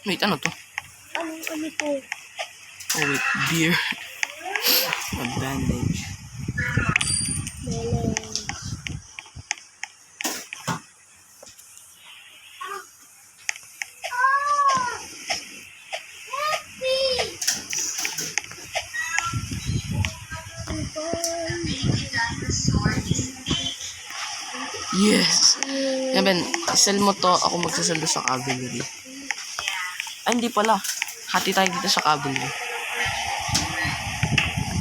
Wait, ano to? Ano to? Oh wait, beer. A bandage. Melon. Yes! Yan Ben, sell mo to, ako magsasaldo sa cavalry. Ay, hindi pala. Hati tayo dito sa cavalry.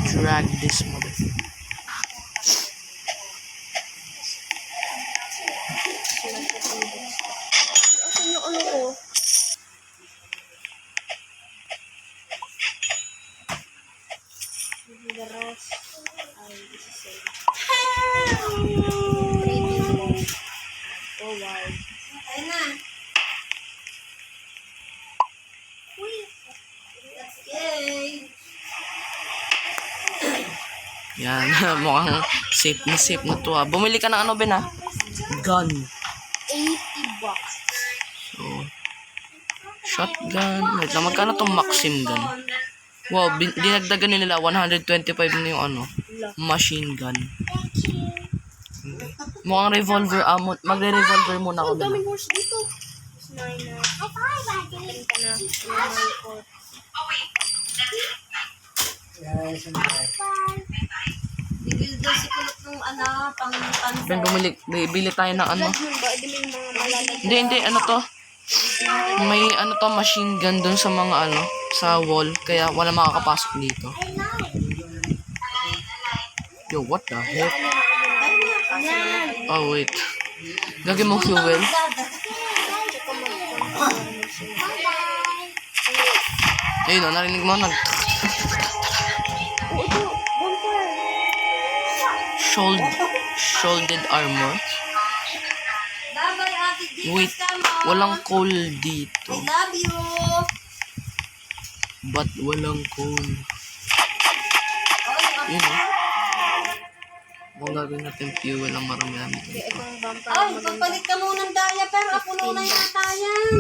Drag this mother. Asan yung ano ko? The rest ay isasay. Oh wow. Ayun na. Uy. Yay. Yan, mukhang safe na to ah. Bumili ka ng ano Ben ah? Gun. 80 bucks. So, shotgun. Wait lang, magkano tong Maxim gun? Wow, dinagdagan nila 125 na yung ano, machine gun. Okay. Mukhang revolver ammo. Magre-revolver muna ako Ang daming Ben. horse dito. Minor. Galing ka na. Minor court. Bigil daw si kulot ng ano, pang Ben, bili tayo ng ano. Vlog yun ba? Ibili yung mga malalagay. Hindi, ano to? May ano to, machine gun dun sa mga ano, sa wall. Kaya wala makakapasok dito. Yo, what the heck? Yan. Oh, wait. Gagawin mo fuel. Ayun o, narinig mo nag... Oh, ito. Bumper. Shouldered armor. Bye-bye, Ate Gina. Wait, walang coal dito. I love you. But walang coal. Yun o. Kung gagawin natin fuel ang marami-rami dito. Ay, pagpalit ka muna ng diaper. Puno na yata yan.